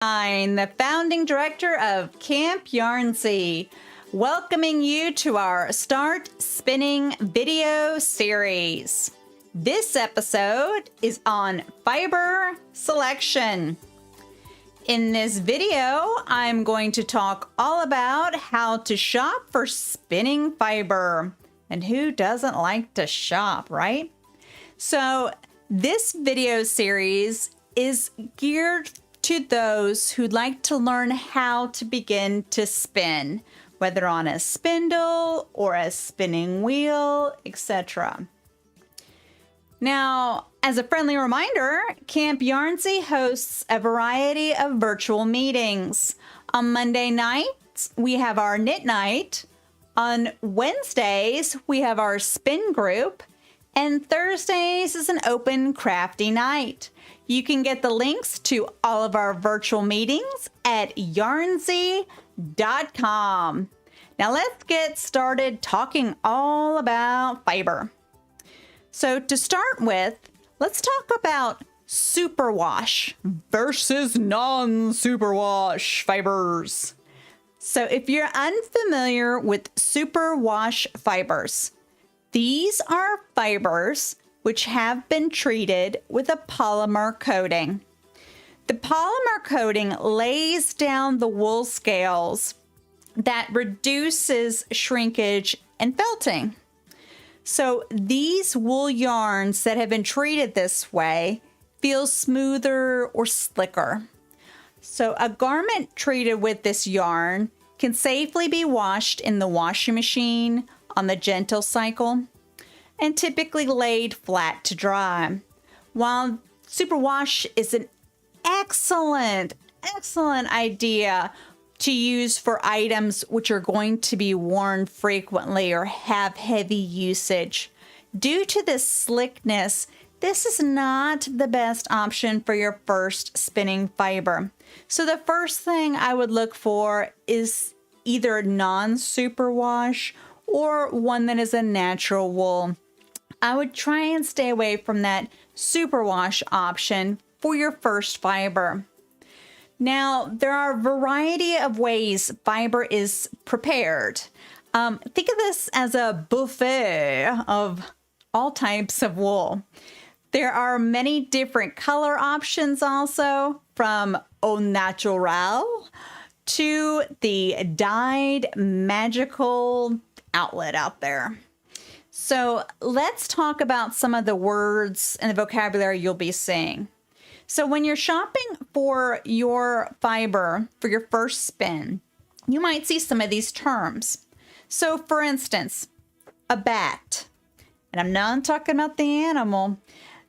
I'm the founding director of Camp Yarnsey, welcoming you to our Start Spinning video series. This episode is on fiber selection. In this video, I'm going to talk all about how to shop for spinning fiber. And who doesn't like to shop, right? So this video series is geared to those who'd like to learn how to begin to spin, whether on a spindle or a spinning wheel, etc. Now, as a friendly reminder, Camp Yarnsey hosts a variety of virtual meetings. On Monday nights, we have our knit night. On Wednesdays, we have our spin group. And Thursdays is an open crafty night. You can get the links to all of our virtual meetings at yarnsey.com. Now let's get started talking all about fiber. So to start with, let's talk about Superwash versus non-Superwash fibers. So if you're unfamiliar with Superwash fibers, these are fibers which have been treated with a polymer coating. The polymer coating lays down the wool scales that reduces shrinkage and felting. So these wool yarns that have been treated this way feel smoother or slicker. So a garment treated with this yarn can safely be washed in the washing machine on the gentle cycle and typically laid flat to dry. While Superwash is an excellent idea to use for items which are going to be worn frequently or have heavy usage. Due to this slickness, this is not the best option for your first spinning fiber. So the first thing I would look for is either non-superwash or one that is a natural wool. I would try and stay away from that superwash option for your first fiber. Now, there are a variety of ways fiber is prepared. Think of this as a buffet of all types of wool. There are many different color options also, from au natural to the dyed magical outlet out there. So let's talk about some of the words and the vocabulary you'll be seeing. So when you're shopping for your fiber for your first spin, you might see some of these terms. So for instance, a bat, and I'm not talking about the animal.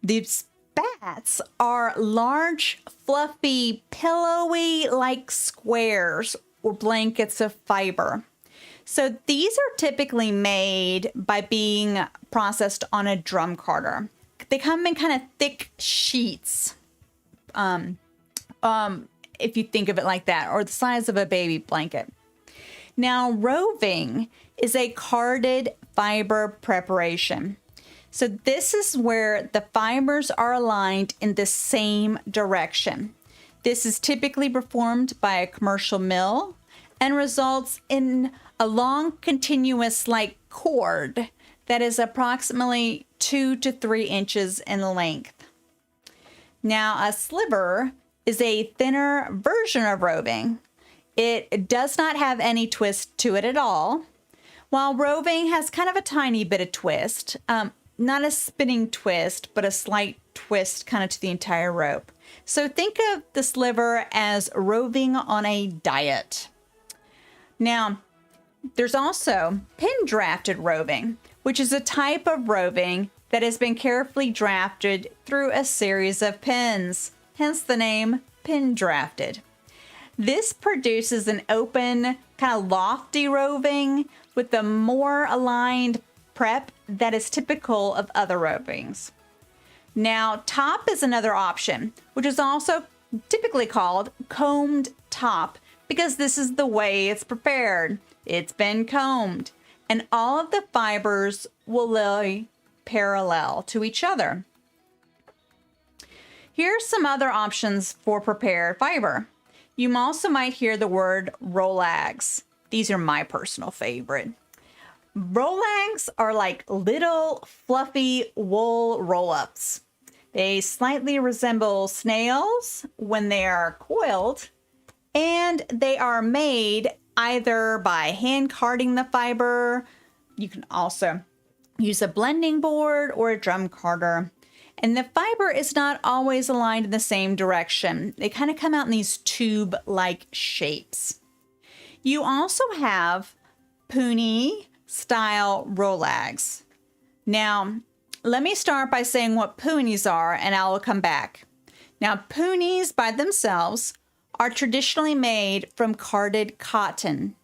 These bats are large, fluffy, pillowy like squares or blankets of fiber. So these are typically made by being processed on a drum carder. They come in kind of thick sheets, if you think of it like that, or the size of a baby blanket. Now, roving is a carded fiber preparation. So this is where the fibers are aligned in the same direction. This is typically performed by a commercial mill and results in a long continuous like cord that is approximately 2 to 3 inches in length. Now, a sliver is a thinner version of roving. It does not have any twist to it at all, while roving has kind of a tiny bit of twist. Not a spinning twist, but a slight twist kind of to the entire rope. So think of the sliver as roving on a diet. Now, there's also pin drafted roving, which is a type of roving that has been carefully drafted through a series of pins, hence the name pin drafted. This produces an open, kind of lofty roving with a more aligned prep that is typical of other rovings. Now, top is another option, which is also typically called combed top because this is the way it's prepared. It's been combed, and all of the fibers will lay parallel to each other. Here's some other options for prepared fiber. You also might hear the word rollags. These are my personal favorite. Rollags are like little fluffy wool roll-ups. They slightly resemble snails when they are coiled, and they are made either by hand carding the fiber. You can also use a blending board or a drum carder. And the fiber is not always aligned in the same direction. They kind of come out in these tube-like shapes. You also have pony style rollags. Now, let me start by saying what ponies are, and I will come back. Now, ponies by themselves are traditionally made from carded cotton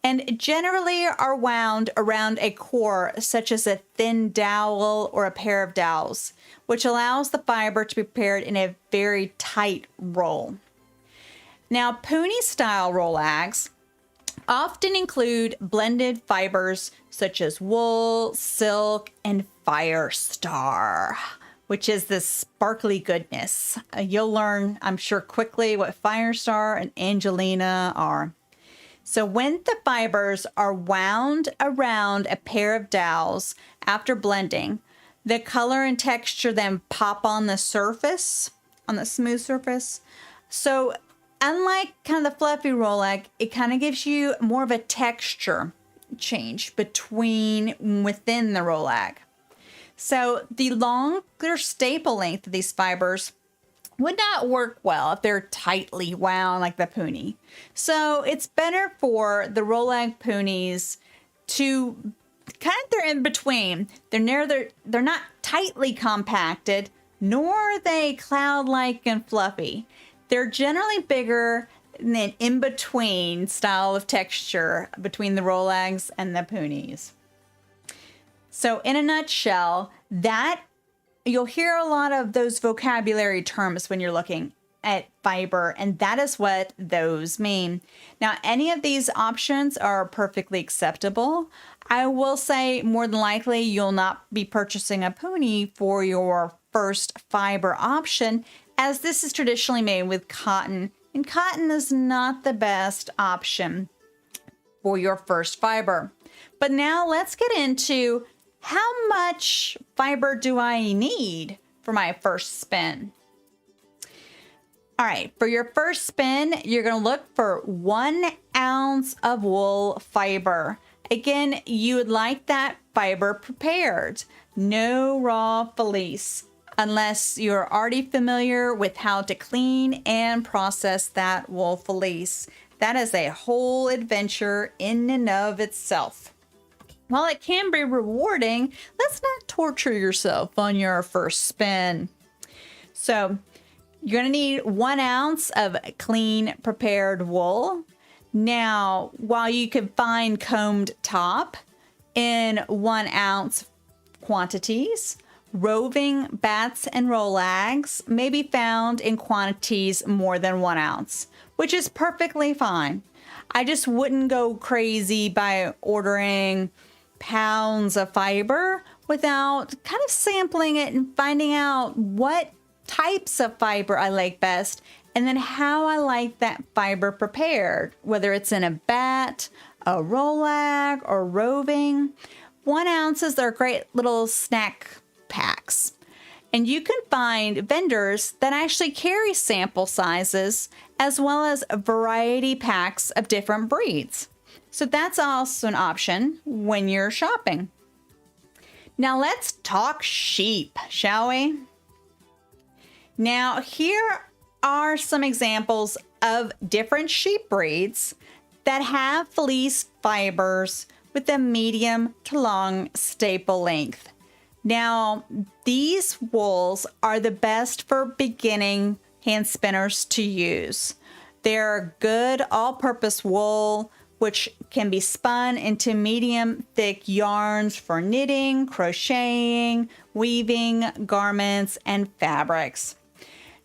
and generally are wound around a core such as a thin dowel or a pair of dowels, which allows the fiber to be prepared in a very tight roll. Now, pony style rollags often include blended fibers such as wool, silk, and firestar, which is this sparkly goodness. You'll learn, I'm sure, quickly what firestar and angelina are. So when the fibers are wound around a pair of dowels after blending, the color and texture then pop on the surface, on the smooth surface. So unlike kind of the fluffy rollag, it kind of gives you more of a texture change within the rollag. So the longer staple length of these fibers would not work well if they're tightly wound like the pony. So it's better for the rollag ponies to they're in between. They're not tightly compacted, nor are they cloud-like and fluffy. They're generally bigger and then in between style of texture between the rollags and the ponies. So in a nutshell, that you'll hear a lot of those vocabulary terms when you're looking at fiber, and that is what those mean. Now, any of these options are perfectly acceptable. I will say more than likely you'll not be purchasing a pony for your first fiber option, as this is traditionally made with cotton, and cotton is not the best option for your first fiber. But now let's get into how much fiber do I need for my first spin? All right, for your first spin, you're going to look for 1 ounce of wool fiber. Again, you would like that fiber prepared. No raw fleece, unless you're already familiar with how to clean and process that wool fleece. That is a whole adventure in and of itself. While it can be rewarding, let's not torture yourself on your first spin. So you're going to need 1 ounce of clean prepared wool. Now, while you can find combed top in 1 ounce quantities, roving bats and rollags may be found in quantities more than 1 ounce, which is perfectly fine. I just wouldn't go crazy by ordering pounds of fiber without kind of sampling it and finding out what types of fiber I like best, and then how I like that fiber prepared, whether it's in a bat, a rollag, or roving. 1 ounces are great little snack packs. And you can find vendors that actually carry sample sizes as well as a variety packs of different breeds. So that's also an option when you're shopping. Now let's talk sheep, shall we? Now here are some examples of different sheep breeds that have fleece fibers with a medium to long staple length. Now, these wools are the best for beginning hand spinners to use. They're good all-purpose wool, which can be spun into medium thick yarns for knitting, crocheting, weaving, garments, and fabrics.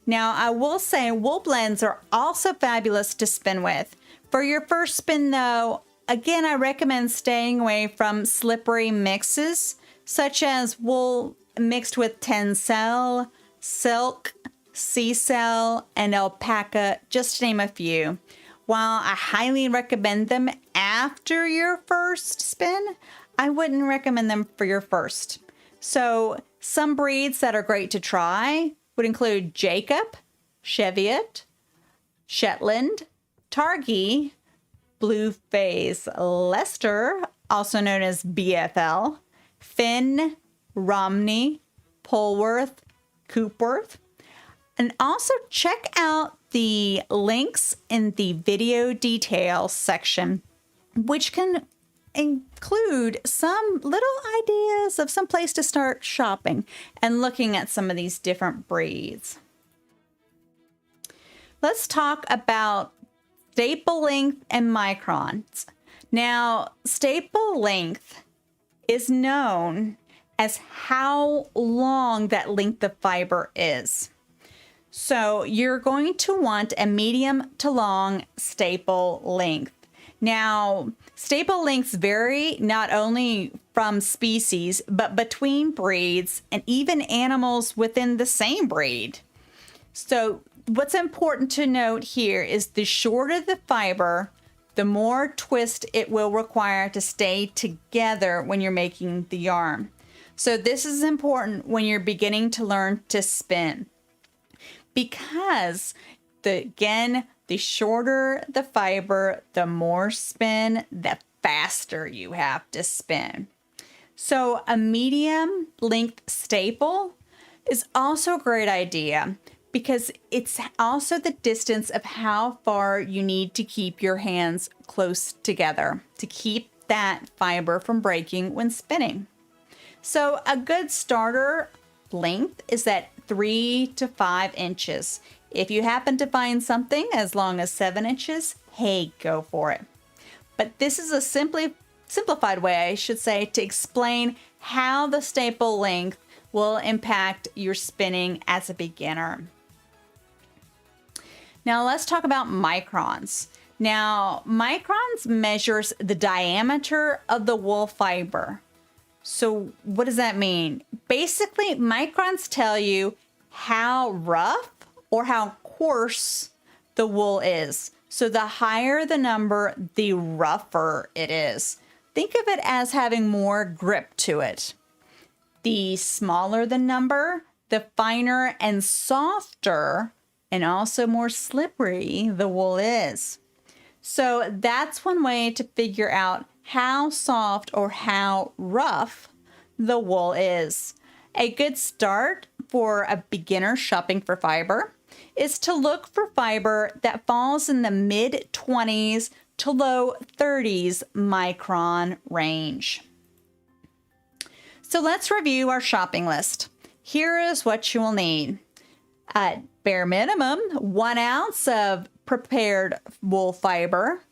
Now, I will say wool blends are also fabulous to spin with. For your first spin though, again, I recommend staying away from slippery mixes such as wool mixed with tencel, silk, sea cell, and alpaca, just to name a few. While I highly recommend them after your first spin, I wouldn't recommend them for your first. So some breeds that are great to try would include Jacob, Cheviot, Shetland, Targhee, Blue Phase Leicester, also known as BFL, Finn, Romney, Polworth, Coopworth. And also check out the links in the video details section, which can include some little ideas of some place to start shopping and looking at some of these different breeds. Let's talk about staple length and microns. Now, staple length is known as how long that length of fiber is. So you're going to want a medium to long staple length. Now, staple lengths vary not only from species, but between breeds and even animals within the same breed. So what's important to note here is the shorter the fiber, the more twist it will require to stay together when you're making the yarn. So this is important when you're beginning to learn to spin, because the shorter the fiber, the more spin, the faster you have to spin. So a medium length staple is also a great idea, because it's also the distance of how far you need to keep your hands close together to keep that fiber from breaking when spinning. So a good starter length is at 3 to 5 inches. If you happen to find something as long as 7 inches, hey, go for it. But this is a simplified way, I should say, to explain how the staple length will impact your spinning as a beginner. Now let's talk about microns. Now, microns measures the diameter of the wool fiber. So what does that mean? Basically, microns tell you how rough or how coarse the wool is. So the higher the number, the rougher it is. Think of it as having more grip to it. The smaller the number, the finer and softer and also more slippery the wool is. So that's one way to figure out how soft or how rough the wool is. A good start for a beginner shopping for fiber is to look for fiber that falls in the mid-20s to low 30s micron range. So let's review our shopping list. Here is what you will need. At bare minimum, 1 ounce of prepared wool fiber.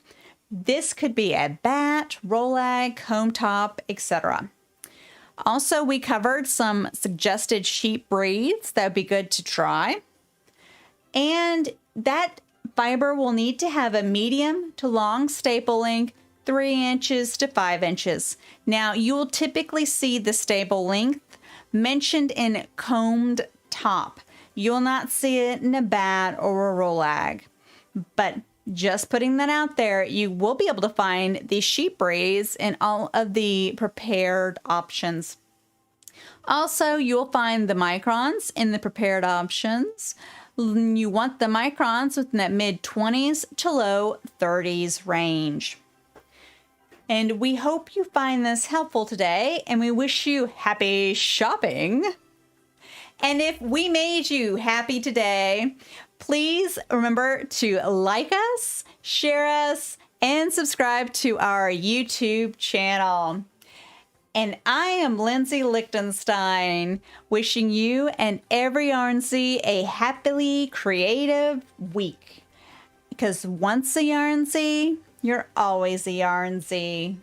This could be a bat, rolag, comb top, etc. Also, we covered some suggested sheep breeds that would be good to try. And that fiber will need to have a medium to long staple length, 3 inches to 5 inches. Now, you will typically see the staple length mentioned in combed top. You'll not see it in a bat or a rolag. But just putting that out there, you will be able to find the sheep breeds in all of the prepared options. Also, you'll find the microns in the prepared options. You want the microns within that mid-20s to low 30s range. And we hope you find this helpful today, and we wish you happy shopping. And if we made you happy today, please remember to like us, share us, and subscribe to our YouTube channel. And I am Lindsay Lichtenstein, wishing you and every Yarnsy a happily creative week. Because once a Yarnsy, you're always a Yarnsy.